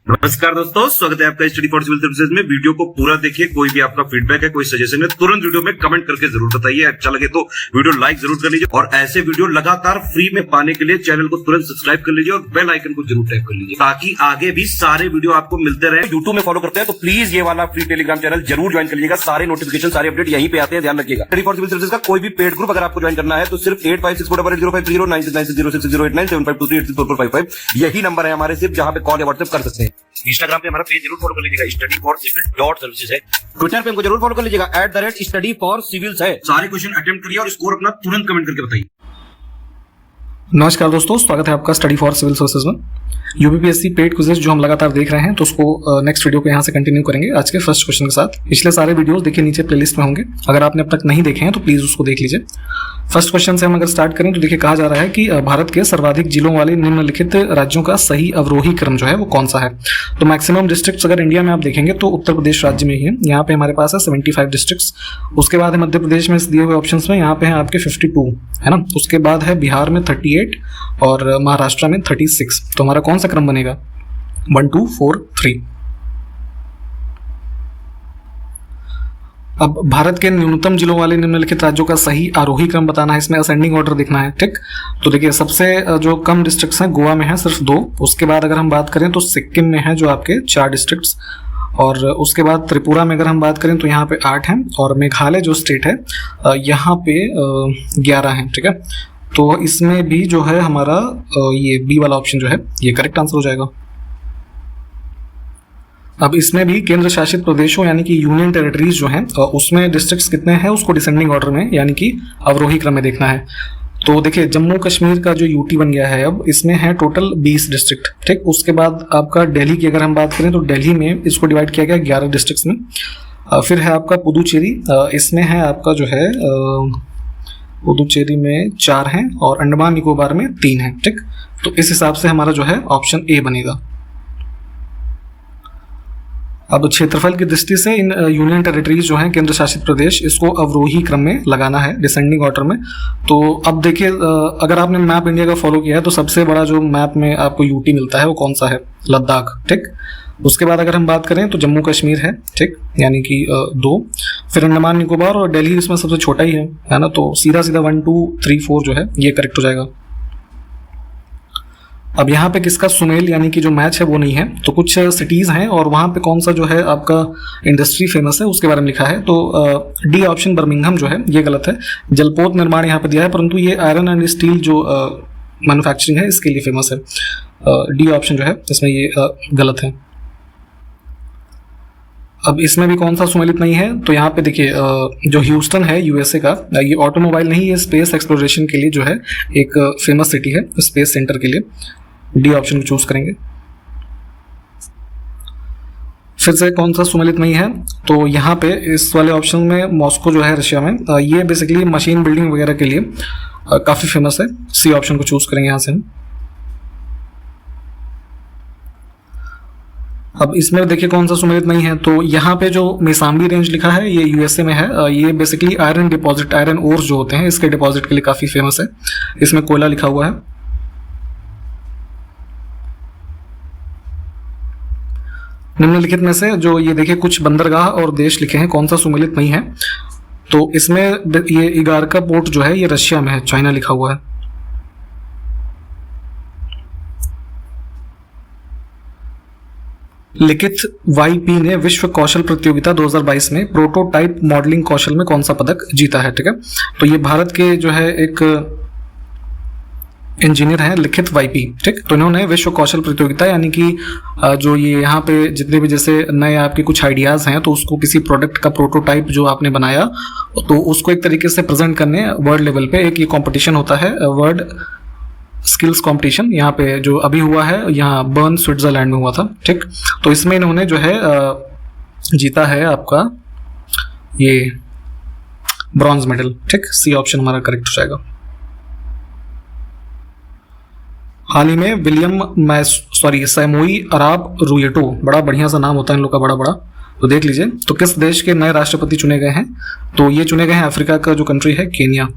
नमस्कार दोस्तों, स्वागत है आपका स्टडी फॉर सिविल सर्विसेज में। वीडियो को पूरा देखिए। कोई भी आपका फीडबैक है, कोई सजेशन है, तुरंत वीडियो में कमेंट करके जरूर बताइए। अच्छा लगे तो वीडियो लाइक जरूर कर लीजिए और ऐसे वीडियो लगातार फ्री में पाने के लिए चैनल को तुरंत सब्सक्राइब कर लीजिए और बेल आइकन को जरूर टैप कर लीजिए ताकि आगे भी सारे वीडियो आपको मिलते रहे। यूट्यूब में फॉलो करते हैं तो प्लीज ये वाला फ्री टेलीग्राम चैनल जरूर ज्वाइन कर लीजिएगा। सारे नोटिफिकेशन, सारे अपडेट यहीं पे आते हैं, ध्यान रखिएगा। स्टडी फॉर सिविल सर्विसेज का कोई भी पेड ग्रुप अगर आपको ज्वाइन करना है तो सिर्फ 8564809690650608971523864455 यही नंबर है हमारे, सिर्फ जहां पे कॉल या व्हाट्सएप कर सकते हैं। इंस्टाग्राम पे हमारा पेज जरूर फॉलो कर लीजिएगा, स्टडी फॉर सिविल .सर्विसेज है। ट्विटर पे हमको जरूर फॉलो कर लीजिएगा, @study for civils है। सारे क्वेश्चन अटेम्प्ट करिए और स्कोर अपना तुरंत कमेंट करके बताइए। नमस्कार दोस्तों, स्वागत है आपका स्टडी फॉर सिविल सर्विसेज में। यूपीपीएससी पेड क्विज़ जो हम लगातार देख रहे हैं तो उसको नेक्स्ट वीडियो को यहाँ से कंटिन्यू करेंगे आज के फर्स्ट क्वेश्चन के साथ। पिछले सारे वीडियोस देखिए नीचे प्लेलिस्ट में होंगे, अगर आपने अब तक नहीं देखे हैं तो प्लीज़ उसको देख लीजिए। फर्स्ट क्वेश्चन से हम अगर स्टार्ट करें तो देखिए कहा जा रहा है कि भारत के सर्वाधिक जिलों वाले निम्नलिखित राज्यों का सही अवरोही क्रम जो है वो कौन सा है। तो मैक्सिमम डिस्ट्रिक्ट्स अगर इंडिया में आप देखेंगे तो उत्तर प्रदेश राज्य में ही है। यहाँ पे हमारे पास है 75 डिस्ट्रिक्ट्स। उसके बाद है मध्य प्रदेश में दिए हुए ऑप्शन में यहाँ पे है आपके 52 है ना। उसके बाद है बिहार में 38 और महाराष्ट्र में 36। तो हमारा कौन सा क्रम बनेगा? 1 2 4 3। अब भारत के न्यूनतम जिलों वाले निम्नलिखित राज्यों का सही आरोही क्रम बताना है, इसमें असेंडिंग ऑर्डर देखना है। ठीक, तो देखिए सबसे जो कम डिस्ट्रिक्ट्स हैं गोवा में है सिर्फ 2। उसके बाद अगर हम बात करें तो सिक्किम में है जो आपके 4 डिस्ट्रिक्ट्स, और उसके बाद त्रिपुरा में अगर हम बात करें तो यहाँ पे 8 हैं, और मेघालय जो स्टेट है यहाँ पे 11 हैं। ठीक है, तो इसमें भी जो है हमारा ये बी वाला ऑप्शन जो है ये करेक्ट आंसर हो जाएगा। अब इसमें भी केंद्र शासित प्रदेशों यानी कि यूनियन टेरिटरीज जो हैं उसमें डिस्ट्रिक्ट्स कितने हैं उसको डिसेंडिंग ऑर्डर में यानी कि अवरोही क्रम में देखना है। तो देखिए जम्मू कश्मीर का जो यूटी बन गया है अब इसमें है टोटल 20 डिस्ट्रिक्ट। ठीक, उसके बाद आपका दिल्ली की अगर हम बात करें तो दिल्ली में इसको डिवाइड किया गया 11 डिस्ट्रिक्ट्स में। फिर है आपका पुदुचेरी, इसमें है आपका जो है पुदुचेरी में 4 हैं और अंडमान निकोबार में 3 हैं। ठीक, तो इस हिसाब से हमारा जो है ऑप्शन ए बनेगा। अब क्षेत्रफल की दृष्टि से इन यूनियन टेरिटरीज जो हैं केंद्र शासित प्रदेश, इसको अवरोही क्रम में लगाना है डिसेंडिंग ऑर्डर में। तो अब देखिए अगर आपने मैप इंडिया का फॉलो किया है तो सबसे बड़ा जो मैप में आपको यूटी मिलता है वो कौन सा है? लद्दाख। ठीक, उसके बाद अगर हम बात करें तो जम्मू कश्मीर है, ठीक, यानी कि 2। फिर अंडमान निकोबार और दिल्ली इसमें सबसे छोटा ही है ना। तो सीधा सीधा 1 2 3 4 जो है ये करेक्ट हो जाएगा। अब यहाँ पे किसका सुमेल यानी कि जो मैच है वो नहीं है, तो कुछ सिटीज़ हैं और वहाँ पे कौन सा जो है आपका इंडस्ट्री फेमस है उसके बारे में लिखा है। तो डी ऑप्शन बर्मिंघम जो है ये गलत है। जलपोत निर्माण यहाँ पे दिया है परंतु ये आयरन एंड स्टील जो मैन्युफैक्चरिंग है इसके लिए फेमस है। डी ऑप्शन जो है इसमें ये गलत है। अब इसमें भी कौन सा सुमेलित नहीं है, तो यहाँ पे देखिए जो ह्यूस्टन है यूएसए का, ये ऑटोमोबाइल नहीं, ये स्पेस एक्सप्लोरेशन के लिए जो है एक फेमस सिटी है स्पेस सेंटर के लिए। डी ऑप्शन को चूज करेंगे। फिर से कौन सा सुमेलित नहीं है, तो यहाँ पे इस वाले ऑप्शन में मॉस्को जो है रशिया में, ये बेसिकली मशीन बिल्डिंग वगैरह के लिए काफ़ी फेमस है। सी ऑप्शन को चूज करेंगे यहाँ से हम। अब इसमें देखिए कौन सा सुमेलित नहीं है, तो यहाँ पे जो मेसाम्बी रेंज लिखा है ये यूएसए में है। ये basically iron deposit, iron ores जो होते हैं इसके डिपॉजिट के लिए काफ़ी फेमस है। इसमें कोयला लिखा हुआ है। निम्नलिखित में से जो ये देखिए कुछ बंदरगाह और देश लिखे हैं, कौन सा सुमेलित नहीं है, तो इसमें ये इगारका पोर्ट जो है ये रशिया में है, चाइना लिखा हुआ है। लिखित वाईपी ने विश्व कौशल प्रतियोगिता 2022 में प्रोटोटाइप मॉडलिंग कौशल में कौन सा पदक जीता है? ठीक है, तो ये भारत के जो है एक इंजीनियर हैं लिखित वाईपी। ठीक, तो इन्होंने विश्व कौशल प्रतियोगिता यानी कि जो ये यहाँ पे जितने भी जैसे नए आपके कुछ आइडियाज हैं तो उसको किसी प्रोडक्ट का प्रोटोटाइप जो आपने बनाया तो उसको एक तरीके से प्रेजेंट करने वर्ल्ड लेवल पे एक ये कंपटीशन होता है, वर्ल्ड स्किल्स कंपटीशन, यहाँ पे जो अभी हुआ है यहाँ बर्न स्विट्जरलैंड में हुआ था। ठीक, तो इसमें इन्होंने जो है जीता है आपका ये ब्रॉन्ज मेडल। ठीक, सी ऑप्शन हमारा करेक्ट हो जाएगा। हाल ही में विलियम सैमोई अराब रुएटो, बड़ा बढ़िया सा नाम होता है इन लोग का, बड़ा बड़ा, तो देख लीजिए। तो किस देश के नए राष्ट्रपति चुने गए हैं, तो ये चुने गए हैं अफ्रीका का जो कंट्री है केन्या।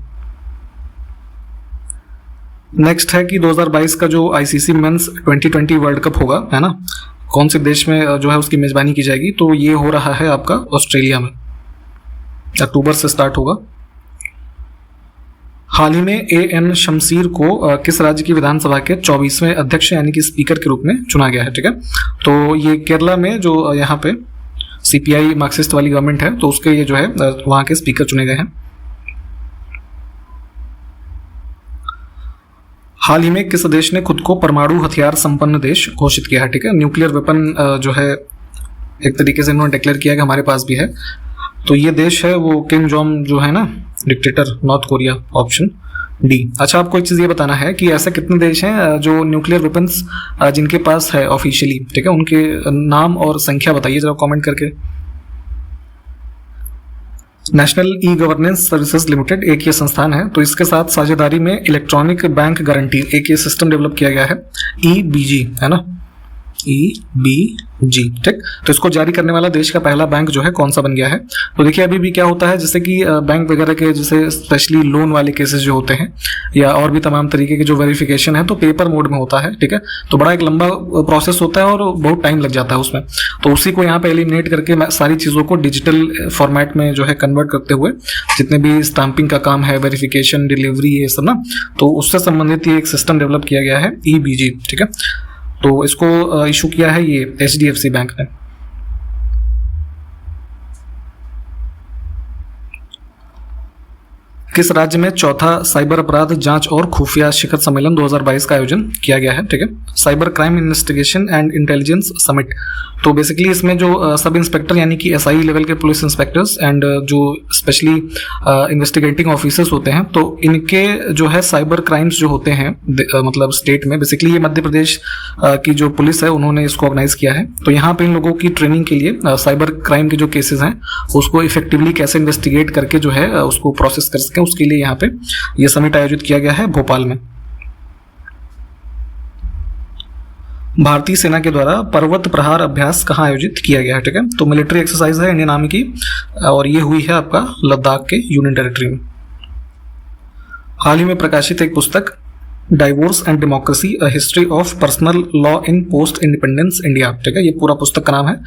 नेक्स्ट है कि 2022 का जो आईसीसी मेंस 2020 वर्ल्ड कप होगा है ना, कौन से देश में जो है उसकी मेजबानी की जाएगी, तो ये हो रहा है आपका ऑस्ट्रेलिया में, अक्टूबर से स्टार्ट होगा। हाल ही में A.N. शमसीर को किस राज्य की विधानसभा के 24वें अध्यक्ष यानी कि स्पीकर के रूप में चुना गया है, ठीक है। तो ये केरला में जो यहाँ पे CPI मार्क्सिस्ट वाली गवर्नमेंट है, तो उसके ये जो है वहाँ के स्पीकर चुने गए हैं। हाल ही में किस देश ने खुद को परमाणु हथियार संपन्न देश घोषित किया है, ठीक है। न्यूक्लियर वेपन जो है एक तरीके से इन्होंने डिक्लेयर किया कि हमारे पास भी है। तो ये देश है वो किम जोंग जो है ना, dictator, north Korea, option D. अच्छा, आपको एक चीज़ ये बताना है कि ऐसे कितने देश हैं जो न्यूक्लियर वेपन्स जिनके पास है ऑफिशियली, ठीक है, उनके नाम और संख्या बताइए जरा कमेंट करके। National e governance services limited एक ये संस्थान है, तो इसके साथ साझेदारी में इलेक्ट्रॉनिक बैंक गारंटी एक ये सिस्टम डेवलप किया गया है, EBG, है ना, EBG, ठीक। तो इसको जारी करने वाला देश का पहला बैंक जो है कौन सा बन गया है। तो देखिए अभी भी क्या होता है, जैसे कि बैंक वगैरह के जैसे स्पेशली लोन वाले केसेस जो होते हैं या और भी तमाम तरीके के जो वेरिफिकेशन है तो पेपर मोड में होता है, ठीक है। तो बड़ा एक लंबा प्रोसेस होता है और बहुत टाइम लग जाता है उसमें। तो उसी को यहाँ पे एलिमिनेट करके सारी चीज़ों को डिजिटल फॉर्मेट में जो है कन्वर्ट करते हुए जितने भी स्टैंपिंग का काम है, वेरिफिकेशन, डिलीवरी, ये सब ना, तो उससे संबंधित ये एक सिस्टम डेवलप किया गया है, EBG, ठीक है। तो इसको इशू किया है ये HDFC बैंक ने। किस राज्य में चौथा साइबर अपराध जांच और खुफिया शिखर सम्मेलन 2022 का आयोजन किया गया है, ठीक है। Cyber crime investigation and intelligence summit. तो बेसिकली इसमें जो सब इंस्पेक्टर यानी कि SI लेवल के पुलिस इंस्पेक्टर्स एंड जो स्पेशली इन्वेस्टिगेटिंग ऑफिसर्स होते हैं, तो इनके जो है साइबर क्राइम्स जो होते हैं मतलब स्टेट में, बेसिकली ये मध्य प्रदेश की जो पुलिस है उन्होंने इसको ऑर्गेनाइज किया है। तो यहाँ पे इन लोगों की ट्रेनिंग के लिए साइबर क्राइम के जो केसेस हैं उसको इफेक्टिवली कैसे इन्वेस्टिगेट करके जो है उसको प्रोसेस कर सकें, उसके लिए यहाँ पे ये समिट आयोजित किया गया है भोपाल में। भारतीय सेना के द्वारा पर्वत प्रहार अभ्यास कहाँ आयोजित किया गया है, ठीक है। तो मिलिट्री एक्सरसाइज है इंडियन आर्मी की और ये हुई है आपका लद्दाख के यूनियन टेरिटरी में। हाल ही में प्रकाशित एक पुस्तक divorce and democracy, a history of personal law in post independence India, ठीक है, ये पूरा पुस्तक का नाम है।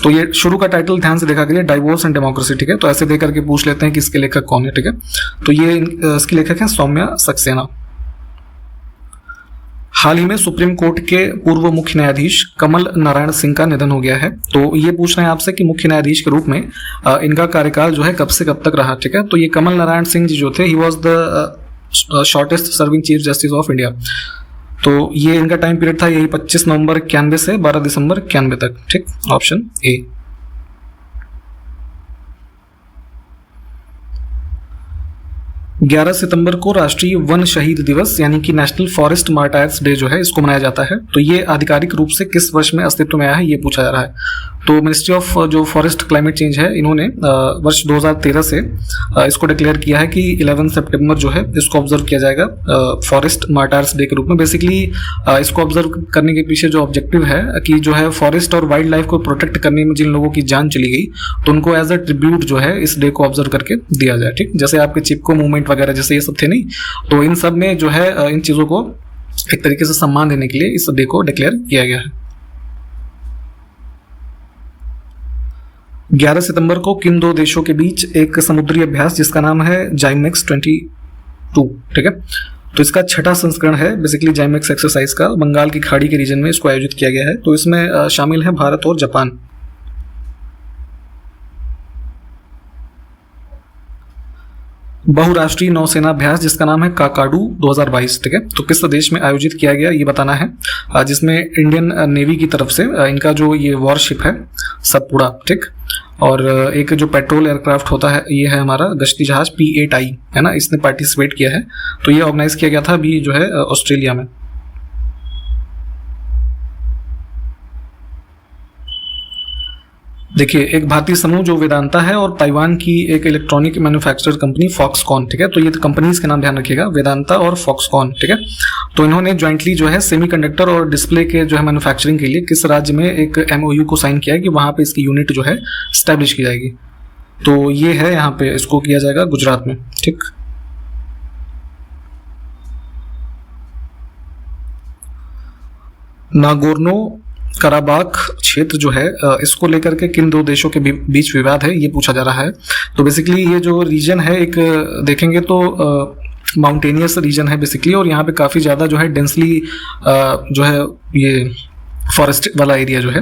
तो ये शुरू का टाइटल ध्यान से देखा के लिए डाइवोर्स एंड डेमोक्रेसी, ठीक है। तो ऐसे देख करके पूछ लेते हैं कि इसके लेखक कौन है, ठीक है। तो ये इसके लेखक हैं सौम्या सक्सेना। हाल ही में सुप्रीम कोर्ट के पूर्व मुख्य न्यायाधीश कमल नारायण सिंह का निधन हो गया है। तो ये पूछ रहे हैं आपसे कि मुख्य न्यायाधीश के रूप में इनका कार्यकाल जो है कब से कब तक रहा, ठीक है। तो ये कमल नारायण सिंह जी जो थे, he was the shortest serving chief justice of India. तो ये इनका टाइम पीरियड था यही 25 नवंबर 91 से 12 दिसंबर 91 तक, ठीक, ऑप्शन ए। 11 सितंबर को राष्ट्रीय वन शहीद दिवस यानी कि नेशनल फॉरेस्ट मार्टायर्स डे जो है इसको मनाया जाता है। तो ये आधिकारिक रूप से किस वर्ष में अस्तित्व में आया है ये पूछा जा रहा है। तो मिनिस्ट्री ऑफ जो फॉरेस्ट क्लाइमेट चेंज है इन्होंने वर्ष 2013 से इसको डिक्लेयर किया है कि 11 सितंबर जो है इसको ऑब्जर्व किया जाएगा फॉरेस्ट मार्टायर्स डे के रूप में। बेसिकली इसको ऑब्जर्व करने के पीछे जो ऑब्जेक्टिव है कि जो है फॉरेस्ट और वाइल्ड लाइफ को प्रोटेक्ट करने में जिन लोगों की जान चली गई तो उनको एज अ ट्रिब्यूट जो है इस डे को ऑब्जर्व करके दिया जाए, ठीक। जैसे आपके चिपको मूवमेंट वगैरह जैसे ये सब थे नहीं, तो इन सब में जो है इन चीज़ों को एक तरीके से सम्मान देने के लिए इस डे को डिक्लेयर किया गया है। 11 सितंबर को किन दो देशों के बीच एक समुद्री अभ्यास जिसका नाम है जाइमेक्स 22, ठीक है। तो इसका छठा संस्करण है बेसिकली जाइमेक्स एक्सरसाइज का, बंगाल की खाड़ी के रीजन में इसको आयोजित किया गया है। तो इसमें शामिल है भारत और जापान। बहुराष्ट्रीय नौसेना अभ्यास जिसका नाम है काकाडू 2022, ठीक है। तो किस देश में आयोजित किया गया ये बताना है, जिसमें इंडियन नेवी की तरफ से इनका जो ये वॉरशिप है सतपुड़ा, ठीक, और एक जो पेट्रोल एयरक्राफ्ट होता है ये है हमारा गश्ती जहाज P8I, है ना, इसने पार्टिसिपेट किया है। तो ये ऑर्गेनाइज किया गया था अभी जो है ऑस्ट्रेलिया में। देखिए एक भारतीय समूह जो वेदांता है और ताइवान की एक इलेक्ट्रॉनिक मैन्युफैक्चरर कंपनी फॉक्सकॉन, ठीक है। तो ये कंपनीज के नाम ध्यान रखिएगा, वेदांता और फॉक्सकॉन, ठीक है। तो इन्होंने ज्वाइंटली जो है सेमीकंडक्टर और डिस्प्ले के जो है मैन्युफैक्चरिंग के लिए किस राज्य में एक MOU को साइन किया है कि वहां पे इसकी यूनिट जो है स्टैब्लिश की जाएगी। तो ये है यहाँ पे इसको किया जाएगा गुजरात में, ठीक। नागोर्नो कराबाख क्षेत्र जो है इसको लेकर के किन दो देशों के बीच विवाद है, ये पूछा जा रहा है। तो बेसिकली ये जो रीजन है एक देखेंगे तो माउंटेनियस रीजन है बेसिकली, और यहाँ पे काफ़ी ज़्यादा जो है डेंसली जो है ये फॉरेस्ट वाला एरिया जो है।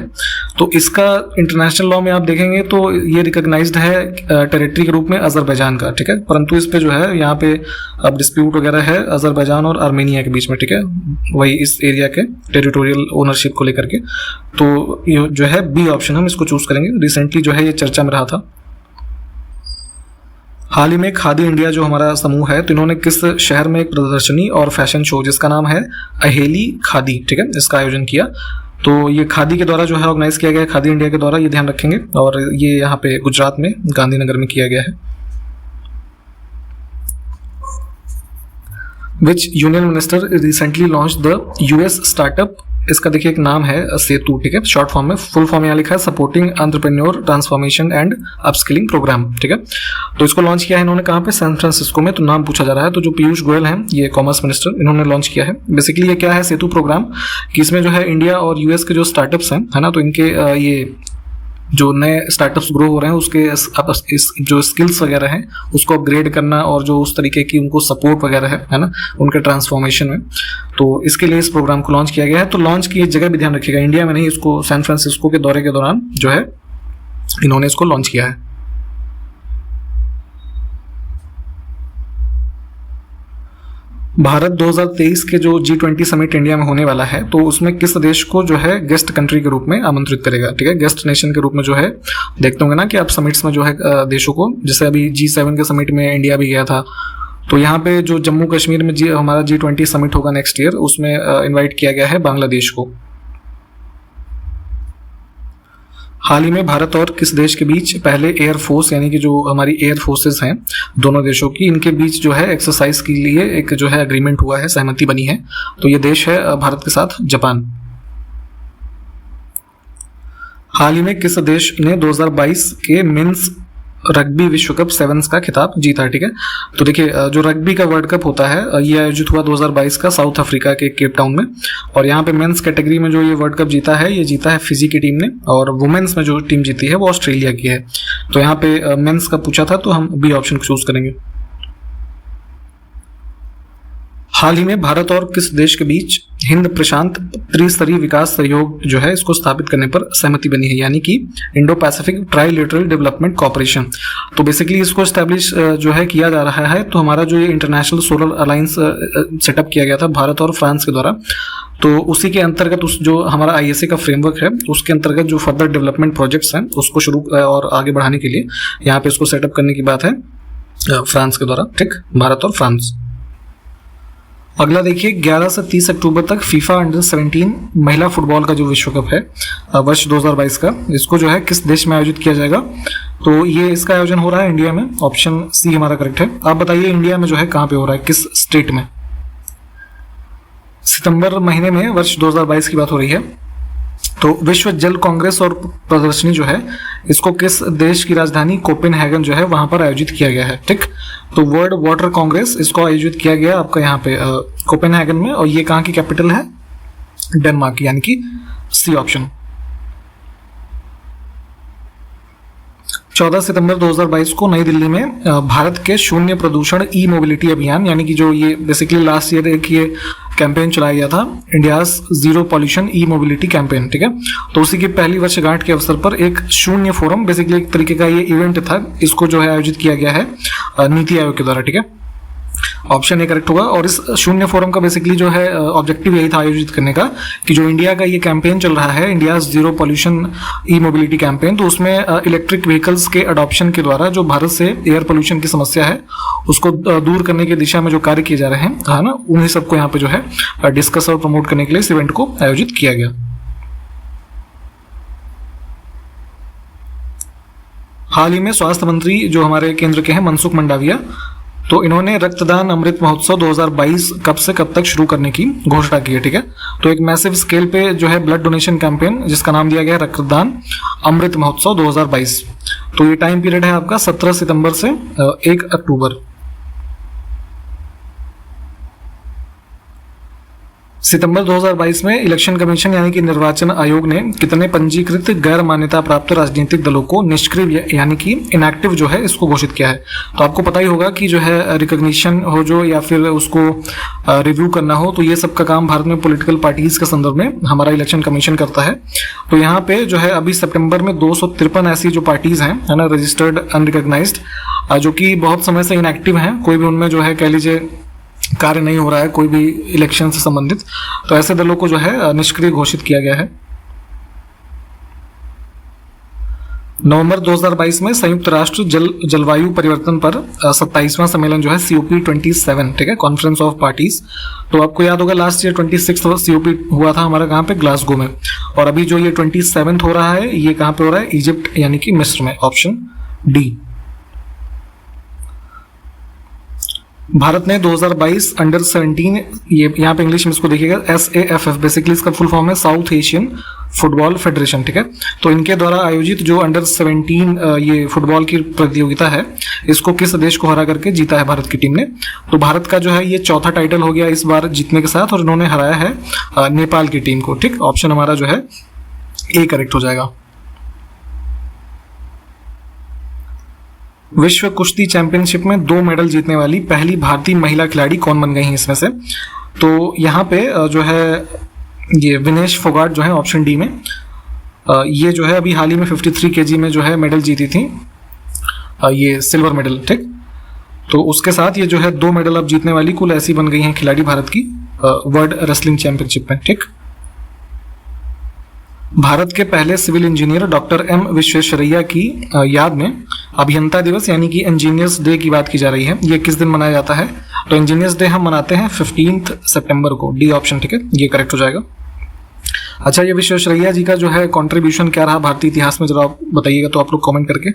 तो इसका इंटरनेशनल लॉ में आप देखेंगे तो ये रिकॉग्नाइज्ड है टेरिटरी के रूप में अजरबैजान का, ठीक है। परंतु इस पे जो है यहाँ पे अब डिस्प्यूट वगैरह है अजरबैजान और आर्मेनिया के बीच में, ठीक है, वही इस एरिया के टेरिटोरियल ओनरशिप को लेकर के। तो ये जो है बी ऑप्शन हम इसको चूज करेंगे। रिसेंटली जो है ये चर्चा में रहा था। हाल ही में खादी इंडिया जो हमारा समूह है, तो इन्होंने किस शहर में एक प्रदर्शनी और फैशन शो जिसका नाम है अहेली खादी, ठीक है, इसका आयोजन किया। तो ये खादी के द्वारा जो है ऑर्गेनाइज किया गया है, खादी इंडिया के द्वारा, ये ध्यान रखेंगे। और ये यहाँ पे गुजरात में गांधीनगर में किया गया है। Which union minister recently launched the US startup, इसका देखिए एक नाम है सेतु, ठीक है, शॉर्ट फॉर्म में। फुल फॉर्म यहाँ लिखा है supporting entrepreneur transformation and upskilling programme, ठीक है। तो इसको लॉन्च किया है इन्होंने कहाँ पे, सैन फ्रांसिस्को में। तो नाम पूछा जा रहा है, तो जो पीयूष गोयल हैं ये कॉमर्स मिनिस्टर, इन्होंने लॉन्च किया है। बेसिकली ये क्या है सेतु प्रोग्राम, कि इसमें जो है इंडिया और यूएस के जो स्टार्टअप्स हैं, है ना, तो इनके ये जो नए स्टार्टअप्स ग्रो हो रहे हैं उसके इस जो स्किल्स वगैरह हैं उसको अपग्रेड करना, और जो उस तरीके की उनको सपोर्ट वगैरह है ना, उनके ट्रांसफॉर्मेशन में। तो इसके लिए इस प्रोग्राम को लॉन्च किया गया है। तो लॉन्च की जगह भी ध्यान रखिएगा, इंडिया में नहीं, इसको सैन फ्रांसिस्को के दौरे के दौरान जो है इन्होंने इसको लॉन्च किया है। भारत 2023 के जो G20 समिट इंडिया में होने वाला है, तो उसमें किस देश को जो है गेस्ट कंट्री के रूप में आमंत्रित करेगा, ठीक है, गेस्ट नेशन के रूप में जो है। देखते होंगे ना कि आप समिट्स में जो है देशों को, जैसे अभी G7 के समिट में इंडिया भी गया था, तो यहाँ पे जो जम्मू कश्मीर में हमारा G20 समिट होगा नेक्स्ट ईयर, उसमें इन्वाइट किया गया है बांग्लादेश को। हाल ही में भारत और किस देश के बीच पहले एयरफोर्स, यानी कि जो हमारी एयर फोर्सेस हैं दोनों देशों की, इनके बीच जो है एक्सरसाइज के लिए एक जो है एग्रीमेंट हुआ है, सहमति बनी है। तो ये देश है भारत के साथ जापान। हाल ही में किस देश ने 2022 के मेंस रग्बी विश्व कप सेवन्स का खिताब जीता, ठीक है। तो देखिए जो रग्बी का वर्ल्ड कप होता है ये आयोजित हुआ 2022 का साउथ अफ्रीका के केप टाउन में। और यहाँ पे मेंस कैटेगरी में जो ये वर्ल्ड कप जीता है, ये जीता है फिजी की टीम ने, और वुमेन्स में जो टीम जीती है वो ऑस्ट्रेलिया की है। तो यहाँ पे मेंस का पूछा था, तो हम बी ऑप्शन को चूज करेंगे। हाल ही में भारत और किस देश के बीच हिंद प्रशांत त्रिस्तरीय विकास सहयोग जो है इसको स्थापित करने पर सहमति बनी है, यानी कि Indo Pacific trilateral development corporation. तो बेसिकली इसको एस्टैब्लिश जो है किया जा रहा है। तो हमारा जो ये इंटरनेशनल सोलर अलायंस सेटअप किया गया था भारत और फ्रांस के द्वारा, तो उसी के अंतर्गत उस जो हमारा ISA का फ्रेमवर्क है उसके अंतर्गत जो फर्दर डेवलपमेंट प्रोजेक्ट्स हैं उसको शुरू और आगे बढ़ाने के लिए यहाँ पे इसको सेटअप करने की बात है फ्रांस के द्वारा, ठीक, भारत और फ्रांस। अगला देखिए 11 से 30 अक्टूबर तक फीफा अंडर 17 महिला फुटबॉल का जो विश्व कप है वर्ष 2022 का, इसको जो है किस देश में आयोजित किया जाएगा। तो ये इसका आयोजन हो रहा है इंडिया में, ऑप्शन सी हमारा करेक्ट है। आप बताइए इंडिया में जो है कहाँ पे हो रहा है, किस स्टेट में। सितंबर महीने में वर्ष 2022 की बात हो रही है। तो विश्व जल कांग्रेस और प्रदर्शनी जो है इसको किस देश की राजधानी कोपेनहेगन जो है वहां पर आयोजित किया गया है, ठीक। तो वर्ल्ड वाटर कांग्रेस इसको आयोजित किया गया आपका यहाँ पे कोपेनहेगन में, और ये कहाँ की कैपिटल है, डेनमार्क, यानी कि सी ऑप्शन। 14 सितंबर 2022 को नई दिल्ली में भारत के शून्य प्रदूषण ई मोबिलिटी अभियान, यानी कि जो ये बेसिकली लास्ट ईयर एक ये कैंपेन चलाया गया था, इंडियाज जीरो पॉल्यूशन ई मोबिलिटी कैंपेन, ठीक है। तो उसी की पहली वर्षगांठ के अवसर पर एक शून्य फोरम, बेसिकली एक तरीके का ये इवेंट था, इसको जो है आयोजित किया गया है नीति आयोग के द्वारा, ठीक है। ऑप्शन ए करेक्ट होगा। और इस शून्य फोरम का बेसिकली जो है ऑब्जेक्टिव यही था आयोजित करने का, कि जो इंडिया का ये कैंपेन चल रहा है इंडिया जीरो पॉल्यूशन ई मोबिलिटी कैंपेन, तो उसमें इलेक्ट्रिक व्हीकल्स के अडॉप्शन के द्वारा जो भारत से एयर पोल्यूशन की समस्या है उसको दूर करने की दिशा में जो कार्य किए जा रहे हैं, है ना, उन्हीं सबको यहाँ पे जो है डिस्कस और प्रमोट करने के लिए इस इवेंट को आयोजित किया गया। हाल ही में स्वास्थ्य मंत्री जो हमारे केंद्र के हैं मनसुख मंडाविया, तो इन्होंने रक्तदान अमृत महोत्सव 2022 कब से कब तक शुरू करने की घोषणा की है, ठीक है। तो एक मैसिव स्केल पे जो है ब्लड डोनेशन कैंपेन जिसका नाम दिया गया है रक्तदान अमृत महोत्सव 2022। तो ये टाइम पीरियड है आपका 17 सितंबर से 1 अक्टूबर। सितंबर 2022 में इलेक्शन कमीशन यानी कि निर्वाचन आयोग ने कितने पंजीकृत गैर मान्यता प्राप्त राजनीतिक दलों को निष्क्रिय यानी कि इनएक्टिव जो है इसको घोषित किया है। तो आपको पता ही होगा कि जो है रिकॉग्निशन हो जो या फिर उसको रिव्यू करना हो, तो ये सब का काम भारत में पॉलिटिकल पार्टीज के संदर्भ में हमारा इलेक्शन कमीशन करता है। तो यहाँ पे जो है अभी सितंबर में 253 ऐसी जो पार्टीज हैं, है ना, रजिस्टर्ड अनरिकॉग्नाइज्ड, जो कि बहुत समय से इनएक्टिव हैं, कोई भी उनमें जो है कह लीजिए कार्य नहीं हो रहा है कोई भी इलेक्शन से संबंधित, तो ऐसे दलों को जो है निष्क्रिय घोषित किया गया है। नवंबर 2022 में संयुक्त राष्ट्र जलवायु परिवर्तन पर 27वां सम्मेलन जो है COP27, ठीक है, कॉन्फ्रेंस ऑफ पार्टीज। तो आपको याद होगा लास्ट ईयर 26 COP हुआ था हमारा कहाँ पे, ग्लासगो में, और अभी जो ये 27 हो रहा है ये कहाँ पे हो रहा है, इजिप्ट यानी कि मिस्र में, ऑप्शन डी। भारत ने 2022 अंडर 17, ये यहाँ पे इंग्लिश में इसको देखिएगा SAFF, बेसिकली इसका फुल फॉर्म है साउथ एशियन फुटबॉल फेडरेशन, ठीक है। तो इनके द्वारा आयोजित जो अंडर 17 ये फुटबॉल की प्रतियोगिता है, इसको किस देश को हरा करके जीता है भारत की टीम ने। तो भारत का जो है ये चौथा टाइटल हो गया इस बार जीतने के साथ, और इन्होंने हराया है नेपाल की टीम को, ठीक। ऑप्शन हमारा जो है ए करेक्ट हो जाएगा। विश्व कुश्ती चैंपियनशिप में 2 मेडल जीतने वाली पहली भारतीय महिला खिलाड़ी कौन बन गई हैं इसमें से। तो यहाँ पे जो है ये विनेश फोगाट जो है ऑप्शन डी में, ये जो है अभी हाल ही में 53 kg में जो है मेडल जीती थी, ये सिल्वर मेडल, ठीक। तो उसके साथ ये जो है 2 मेडल अब जीतने वाली कुल ऐसी बन गई हैं खिलाड़ी भारत की वर्ल्ड रेसलिंग चैंपियनशिप में, ठीक। भारत के पहले civil engineer doctor M Visvesvaraya की याद में अभियंता दिवस यानी कि इंजीनियर्स डे की बात की जा रही है। ये किस दिन मनाया जाता है? तो इंजीनियर्स डे हम मनाते हैं 15 सितंबर को, डी ऑप्शन, ठीक है, ये करेक्ट हो जाएगा। अच्छा, ये विश्वेश्वरैया जी का जो है कंट्रीब्यूशन क्या रहा भारतीय इतिहास में, जरा आप बताइएगा तो आप लोग कमेंट करके।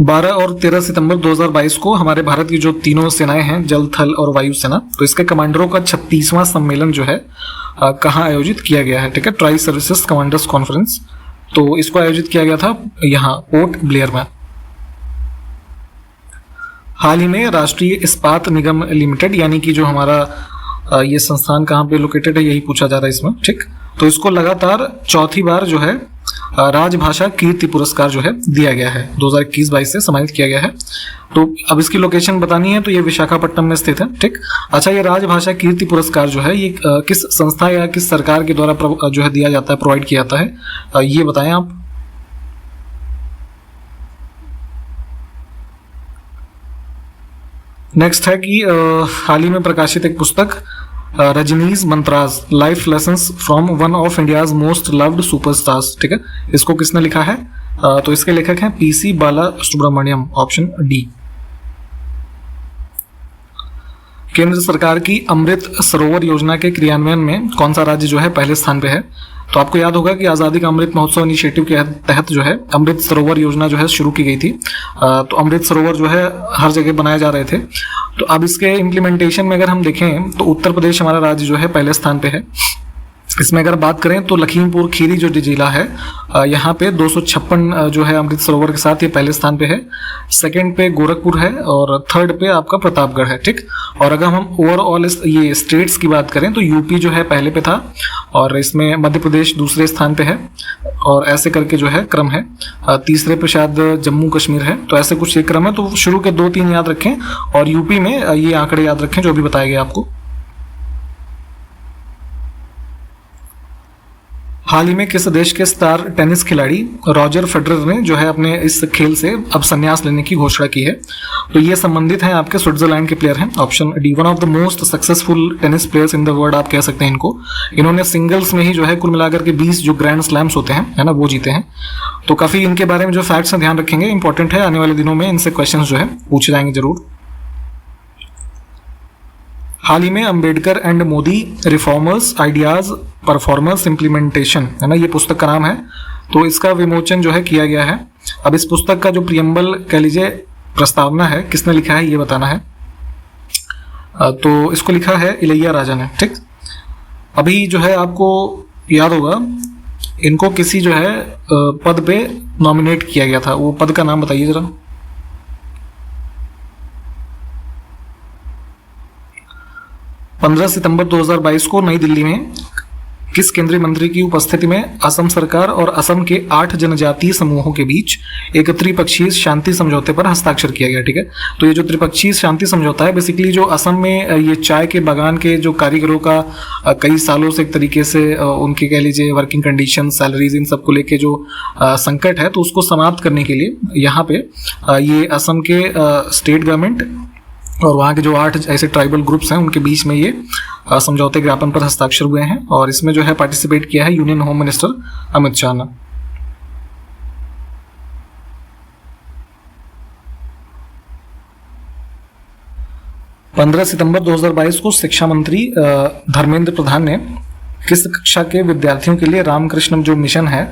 12 और 13 सितंबर 2022 को हमारे भारत की जो तीनों सेनाएं हैं, जल, थल और वायु सेना, तो इसके कमांडरों का 36वां सम्मेलन जो है कहाँ आयोजित किया गया है, ठीक है, ट्राई सर्विसेज कमांडर्स कॉन्फ्रेंस। तो इसको आयोजित किया गया था यहाँ पोर्ट ब्लेयर में। हाल ही में राष्ट्रीय इस्पात निगम लिमिटेड यानी कि जो हमारा ये संस्थान कहाँ पे लोकेटेड है यही पूछा जा रहा है इसमें, ठीक। तो इसको लगातार चौथी बार जो है राजभाषा कीर्ति पुरस्कार जो है दिया गया है, 2021-22 से सम्मानित किया गया है। तो अब इसकी लोकेशन बतानी है, तो ये विशाखापट्टनम में स्थित है, ठीक। अच्छा, ये राजभाषा कीर्ति पुरस्कार जो है ये किस संस्था या किस सरकार के द्वारा जो है दिया जाता है, प्रोवाइड किया जाता है, ये बताएं आप। नेक्स्ट है कि हाल ही में प्रकाशित एक पुस्तक Rajini's mantras life lessons from one of India's most loved superstars, ठीक है, इसको किसने लिखा है? तो इसके लेखक हैं PC बाला सुब्रमण्यम, ऑप्शन डी। केंद्र सरकार की अमृत सरोवर योजना के क्रियान्वयन में कौन सा राज्य जो है पहले स्थान पे है? तो आपको याद होगा कि आज़ादी का अमृत महोत्सव इनिशिएटिव के तहत जो है अमृत सरोवर योजना जो है शुरू की गई थी। तो अमृत सरोवर जो है हर जगह बनाए जा रहे थे। तो अब इसके इम्प्लीमेंटेशन में अगर हम देखें तो उत्तर प्रदेश हमारा राज्य जो है पहले स्थान पे है। इसमें अगर बात करें तो लखीमपुर खीरी जो जिला है यहाँ पे 256 जो है अमृत सरोवर के साथ ये पहले स्थान पे है। सेकंड पे गोरखपुर है और थर्ड पे आपका प्रतापगढ़ है, ठीक। और अगर हम ओवरऑल ये स्टेट्स की बात करें तो यूपी जो है पहले पे था और इसमें मध्य प्रदेश दूसरे स्थान पे है और ऐसे करके जो है क्रम है। तीसरे पे शायद जम्मू कश्मीर है। तो ऐसे कुछ ये क्रम है। तो शुरू के 2-3 याद रखें और यूपी में ये आंकड़े याद रखें जो अभी बताए गए आपको। हाल ही में किस देश के स्टार टेनिस खिलाड़ी रॉजर फेडरर ने जो है अपने इस खेल से अब संन्यास लेने की घोषणा की है? तो ये संबंधित हैं आपके स्विट्जरलैंड के प्लेयर हैं, option D. One of the most successful tennis players in the world आप कह सकते हैं इनको। इन्होंने सिंगल्स में ही जो है कुल मिलाकर के 20 जो ग्रैंड स्लैम्स होते हैं, है ना, वो जीते हैं। तो काफी इनके बारे में जो फैक्ट्स हैं ध्यान रखेंगे, इंपॉर्टेंट है। आने वाले दिनों में इनसे क्वेश्चन जो है पूछे जाएंगे जरूर। हाल ही में Ambedkar and Modi reformers ideas performers implementation, है ना, ये पुस्तक का नाम है। तो इसका विमोचन जो है किया गया है। अब इस पुस्तक का जो प्रियम्बल कह लीजिए प्रस्तावना है, किसने लिखा है ये बताना है। तो इसको लिखा है इलैया राजा ने, ठीक। अभी जो है आपको याद होगा इनको किसी जो है पद पे नॉमिनेट किया गया था, वो पद का नाम बताइए जरा। 15 सितंबर 2022 को नई दिल्ली में किस केंद्रीय मंत्री की उपस्थिति में असम सरकार और असम के 8 जनजातीय समूहों के बीच एक त्रिपक्षीय शांति समझौते पर हस्ताक्षर किया गया? ठीक है, तो ये जो त्रिपक्षीय शांति समझौता है, बेसिकली जो असम में ये चाय के बागान के जो कारीगरों का कई सालों से एक तरीके से उनके कह लीजिए वर्किंग कंडीशन, सैलरीज, इन सब को लेके जो संकट है, तो उसको समाप्त करने के लिए यहाँ पे ये असम के स्टेट गवर्नमेंट और वहाँ के जो 8 ऐसे ट्राइबल ग्रुप्स हैं उनके बीच में ये समझौते ज्ञापन पर हस्ताक्षर हुए हैं। और इसमें जो है पार्टिसिपेट किया है union home minister Amit Shah ने। पंद्रह सितंबर 2022 को शिक्षा मंत्री धर्मेंद्र प्रधान ने किस कक्षा के विद्यार्थियों के लिए रामकृष्ण जो मिशन है,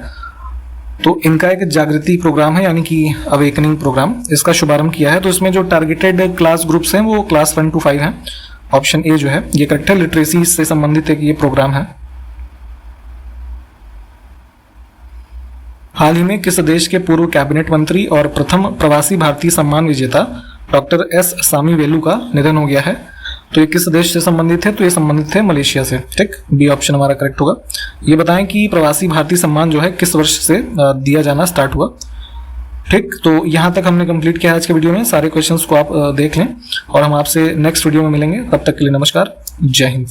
तो इनका एक जागृति प्रोग्राम है, यानी कि अवेकनिंग प्रोग्राम, इसका शुभारंभ किया है। तो इसमें जो टारगेटेड क्लास ग्रुप्स हैं वो क्लास 1 to 5 हैं। ऑप्शन ए जो है ये करेक्ट है। लिटरेसी से संबंधित एक ये प्रोग्राम है। हाल ही में किस देश के पूर्व कैबिनेट मंत्री और प्रथम प्रवासी भारतीय सम्मान विजेता डॉक्टर एस सामीवेलू का निधन हो गया है? तो ये किस देश से संबंधित है? तो ये संबंधित है मलेशिया से। ठीक, बी ऑप्शन हमारा करेक्ट होगा। ये बताएं कि प्रवासी भारतीय सम्मान जो है किस वर्ष से दिया जाना स्टार्ट हुआ? ठीक, तो यहाँ तक हमने कंप्लीट किया आज के वीडियो में। सारे क्वेश्चंस को आप देख लें और हम आपसे नेक्स्ट वीडियो में मिलेंगे। तब तक के लिए नमस्कार, जय हिंद।